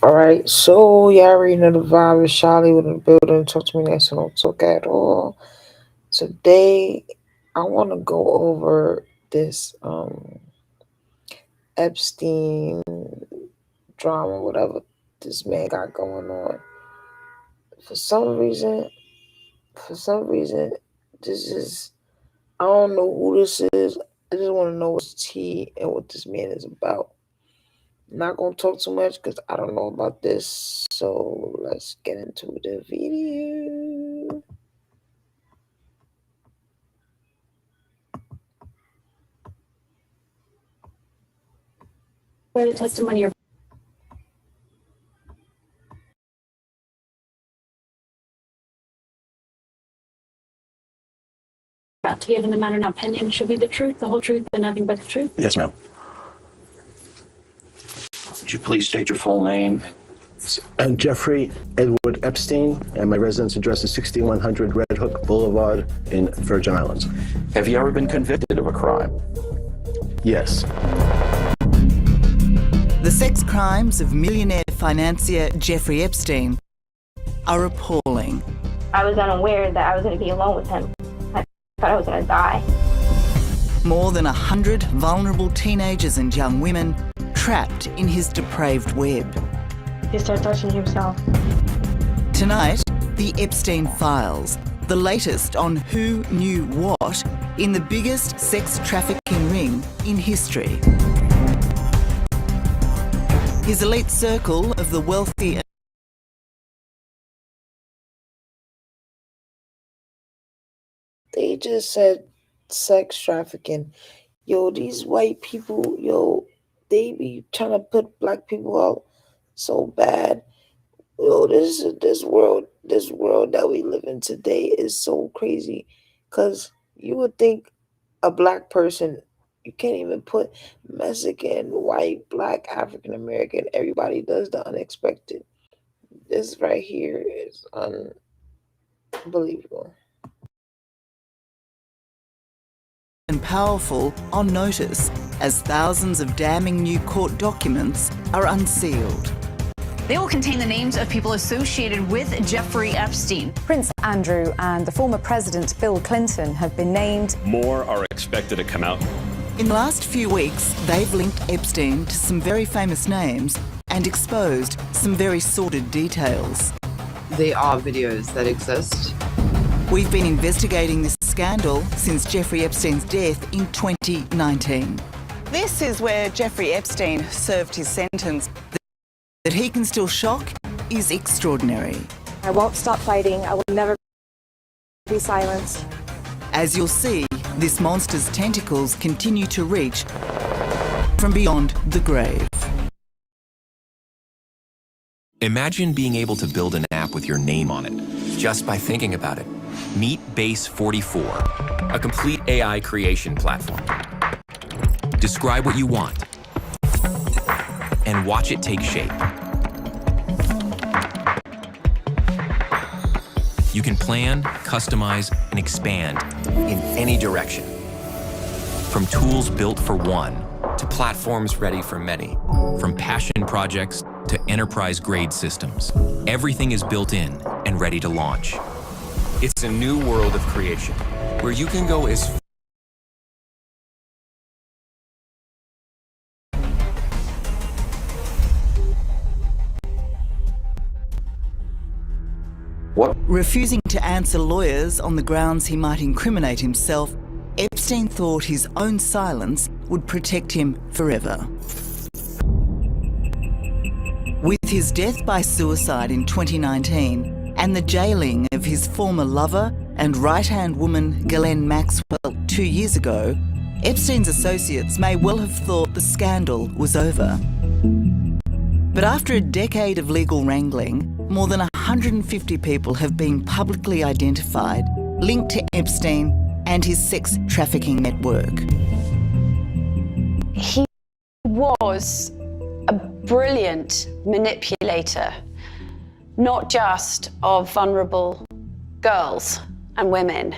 Alright, so y'all already know the vibe. Is Charlie with the building. Talk to me next, so don't talk at all. Today, I want to go over this Epstein drama, whatever this man got going on. For some reason, this is, I don't know who this is. I just want to know what's tea and what this man is about. Not gonna talk too much because I don't know about this. So let's get into the video. Where the testimony you're about to give in the matter now pending should be the truth, the whole truth, and nothing but the truth? Yes, ma'am. Would you please state your full name? I'm Jeffrey Edward Epstein, and my residence address is 6100 Red Hook Boulevard in Virgin Islands. Have you ever been convicted of a crime? Yes. The sex crimes of millionaire financier Jeffrey Epstein are appalling. I was unaware that I was going to be alone with him. I thought I was going to die. More than 100 vulnerable teenagers and young women trapped in his depraved web. He started touching himself. Tonight, the Epstein Files, the latest on who knew what in the biggest sex trafficking ring in history. His elite circle of the wealthy. They just said sex trafficking. Yo, these white people, they be trying to put black people out so bad. Yo, this world that we live in today is so crazy. Cause you would think a black person, you can't even put Mexican, white, black, African American. Everybody does the unexpected. This right here is unbelievable. And powerful on notice as thousands of damning new court documents are unsealed. They will contain the names of people associated with Jeffrey Epstein. Prince Andrew and the former President Bill Clinton have been named. More are expected to come out. In the last few weeks, they've linked Epstein to some very famous names and exposed some very sordid details. They are videos that exist. We've been investigating this scandal since Jeffrey Epstein's death in 2019. This is where Jeffrey Epstein served his sentence. That he can still shock is extraordinary. I won't stop fighting. I will never be silenced. As you'll see, this monster's tentacles continue to reach from beyond the grave. Imagine being able to build an app with your name on it, just by thinking about it. Meet Base 44, a complete AI creation platform. Describe what you want, and watch it take shape. You can plan, customize, and expand in any direction. From tools built for one, to platforms ready for many. From passion projects to enterprise-grade systems. Everything is built in and ready to launch. It's a new world of creation, where you can go as Refusing to answer lawyers on the grounds he might incriminate himself, Epstein thought his own silence would protect him forever. With his death by suicide in 2019 and the jailing of his former lover and right-hand woman Ghislaine Maxwell 2 years ago, Epstein's associates may well have thought the scandal was over. But after a decade of legal wrangling, more than 150 people have been publicly identified, linked to Epstein and his sex trafficking network. He was a brilliant manipulator, not just of vulnerable girls and women.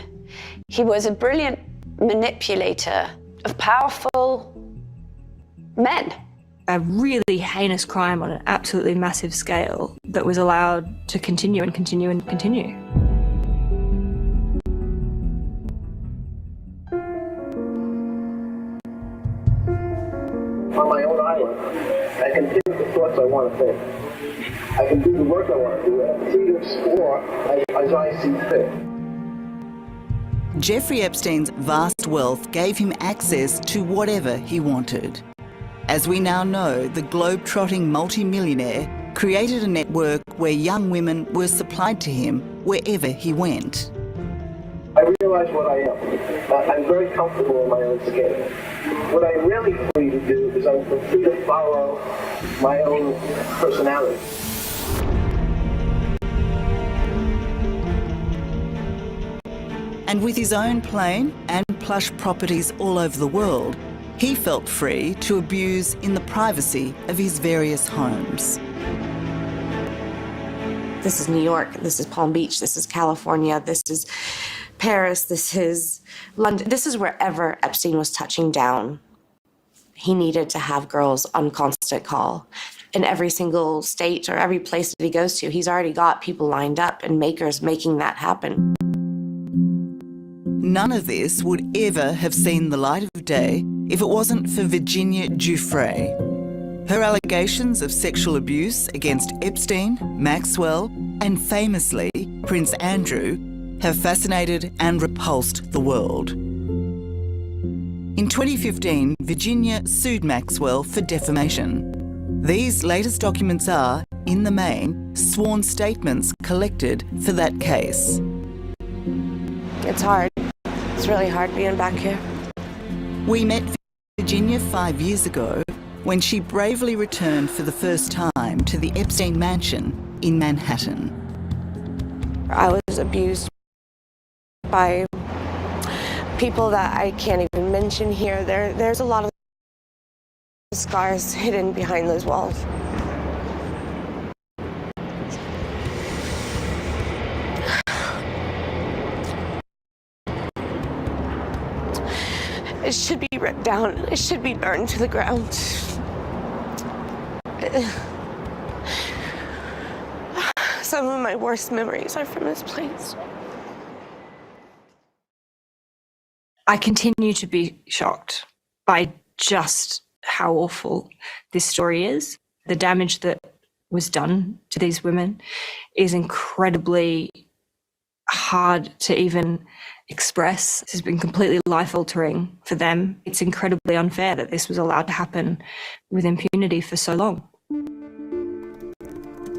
He was a brilliant manipulator of powerful men a really heinous crime on an absolutely massive scale that was allowed to continue and continue and continue. On my own island, I can think the thoughts I want to think. I can do the work I want to do and free to explore as I see fit. Jeffrey Epstein's vast wealth gave him access to whatever he wanted. As we now know, the globe-trotting multimillionaire created a network where young women were supplied to him wherever he went. I realize what I am. I'm very comfortable in my own skin. What I'm really free to do is I'm free to follow my own personality. And with his own plane and plush properties all over the world, he felt free to abuse in the privacy of his various homes. This is New York, this is Palm Beach, this is California, this is Paris, this is London. This is wherever Epstein was touching down. He needed to have girls on constant call. In every single state or every place that he goes to, he's already got people lined up and makers making that happen. None of this would ever have seen the light of day if it wasn't for Virginia Giuffre. Her allegations of sexual abuse against Epstein, Maxwell, and famously Prince Andrew have fascinated and repulsed the world. In 2015, Virginia sued Maxwell for defamation. These latest documents are, in the main, sworn statements collected for that case. It's hard. It's really hard being back here. We met Virginia 5 years ago when she bravely returned for the first time to the Epstein mansion in Manhattan. I was abused by people that I can't even mention here. There's a lot of scars hidden behind those walls. It should be ripped down. It should be burned to the ground. Some of my worst memories are from this place. I continue to be shocked by just how awful this story is. The damage that was done to these women is incredibly hard to even express. This has been completely life-altering for them. It's incredibly unfair that this was allowed to happen with impunity for so long.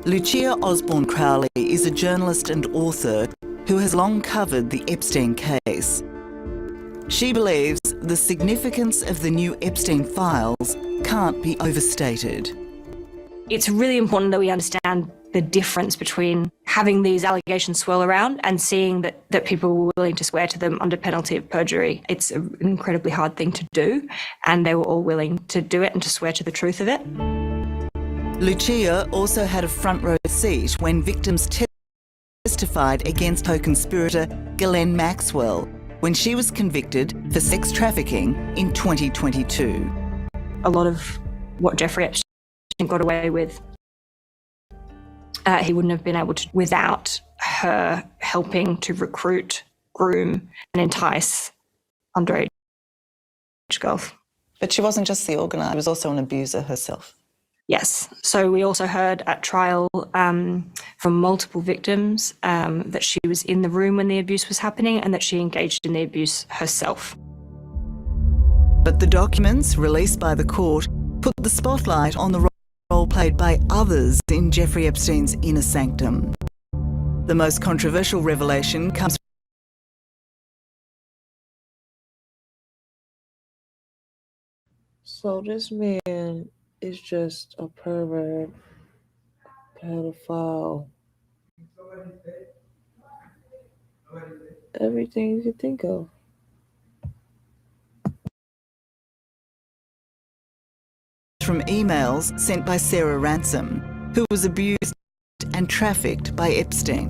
Lucia Osborne Crowley is a journalist and author who has long covered the Epstein case. She believes the significance of the new Epstein files can't be overstated. It's really important that we understand the difference between having these allegations swirl around and seeing that people were willing to swear to them under penalty of perjury. It's an incredibly hard thing to do, and they were all willing to do it and to swear to the truth of it. Lucia also had a front row seat when victims testified against co-conspirator Ghislaine Maxwell when she was convicted for sex trafficking in 2022. A lot of what Jeffrey Epstein got away with, he wouldn't have been able to without her helping to recruit, groom, and entice underage girls. But she wasn't just the organiser, she was also an abuser herself. Yes. So we also heard at trial from multiple victims that she was in the room when the abuse was happening and that she engaged in the abuse herself. But the documents released by the court put the spotlight on the role played by others in Jeffrey Epstein's inner sanctum. The most controversial revelation comes So this man is just a pervert, pedophile, everything you could think of. from emails sent by Sarah Ransom, who was abused and trafficked by Epstein.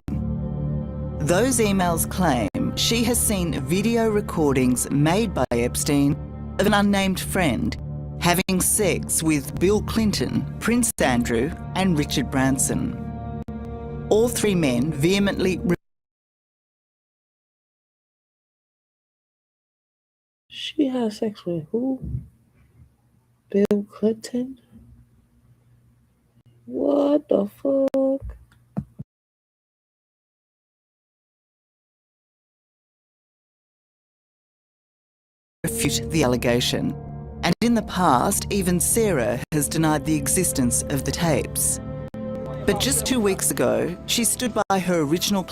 Those emails claim she has seen video recordings made by Epstein of an unnamed friend having sex with Bill Clinton, Prince Andrew, and Richard Branson. All three men vehemently She had sex with who? Bill Clinton? What the fuck? refute the allegation. And in the past, even Sarah has denied the existence of the tapes. But just 2 weeks ago, she stood by her original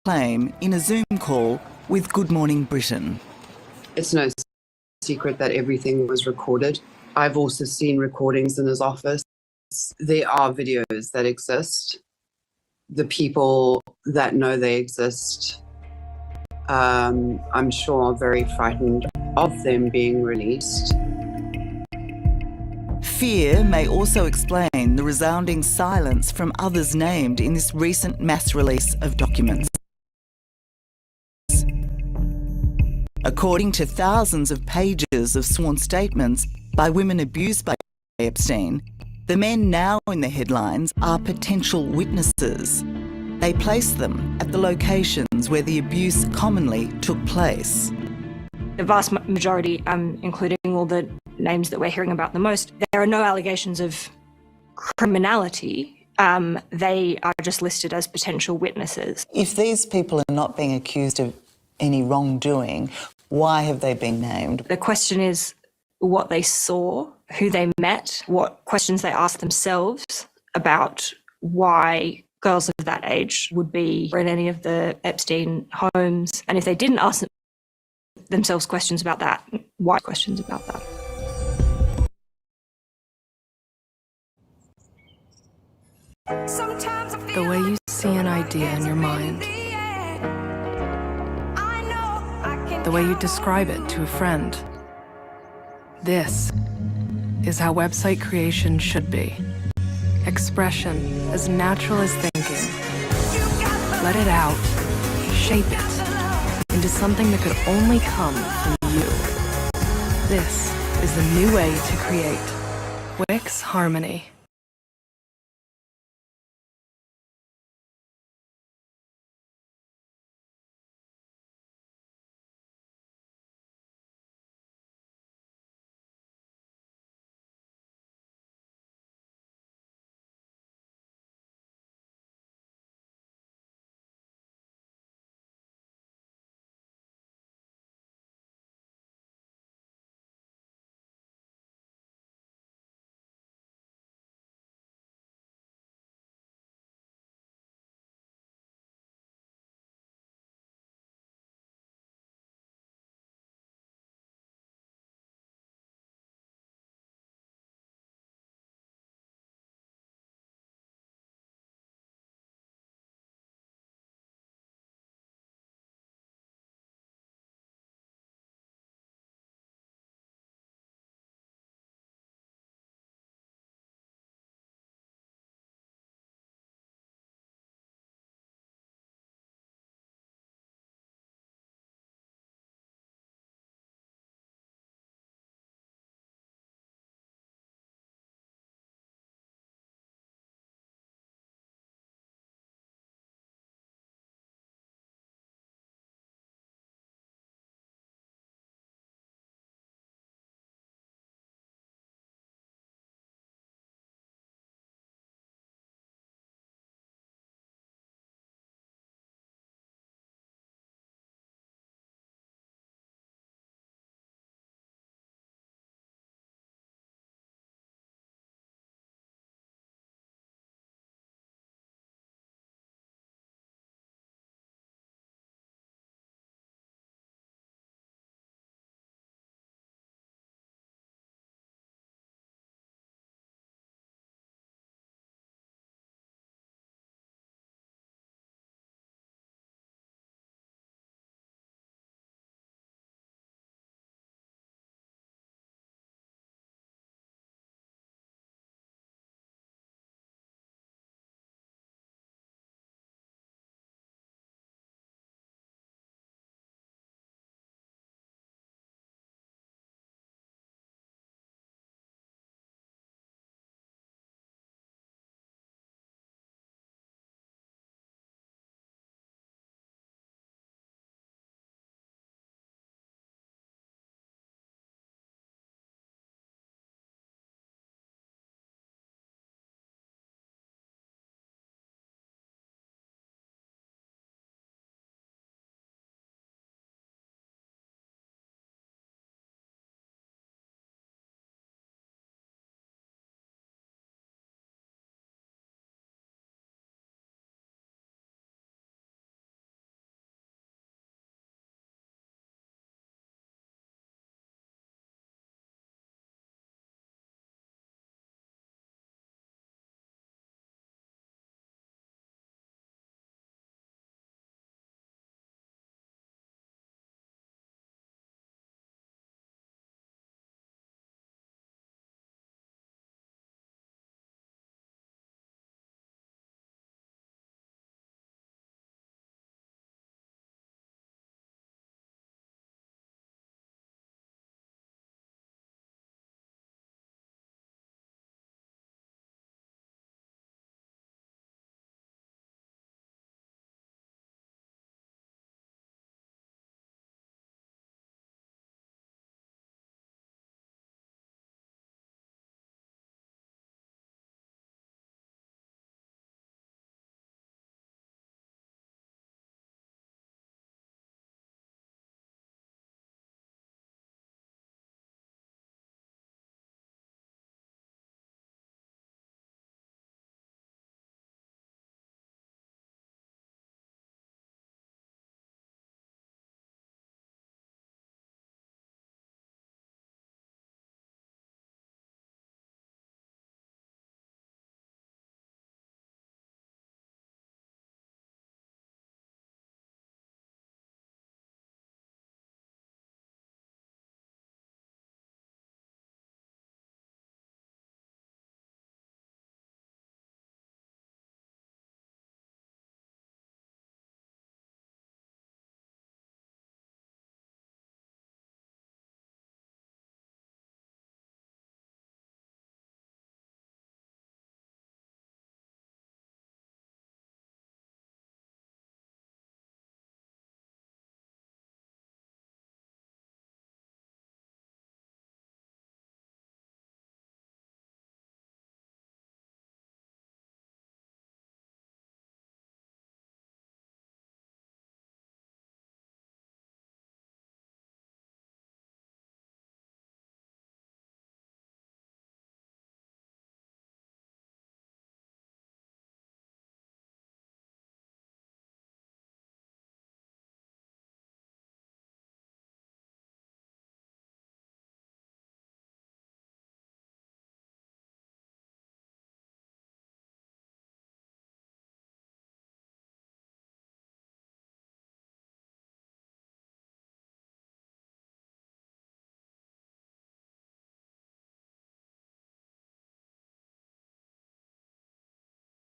claim in a Zoom call with Good Morning Britain. It's no secret that everything was recorded. I've also seen recordings in his office. There are videos that exist. The people that know they exist, I'm sure, are very frightened of them being released. Fear may also explain the resounding silence from others named in this recent mass release of documents. According to thousands of pages of sworn statements by women abused by Epstein, the men now in the headlines are potential witnesses. They place them at the locations where the abuse commonly took place. The vast majority, including all the names that we're hearing about the most, there are no allegations of criminality. They are just listed as potential witnesses. If these people are not being accused of any wrongdoing, why have they been named? The question is what they saw, who they met, what questions they asked themselves about why girls of that age would be in any of the Epstein homes. And if they didn't ask themselves questions about that, why questions about that? The way you see an idea in your mind, the way you describe it to a friend. This is how website creation should be. Expression as natural as thinking. Let it out, shape it into something that could only come from you. This is the new way to create. Wix Harmony.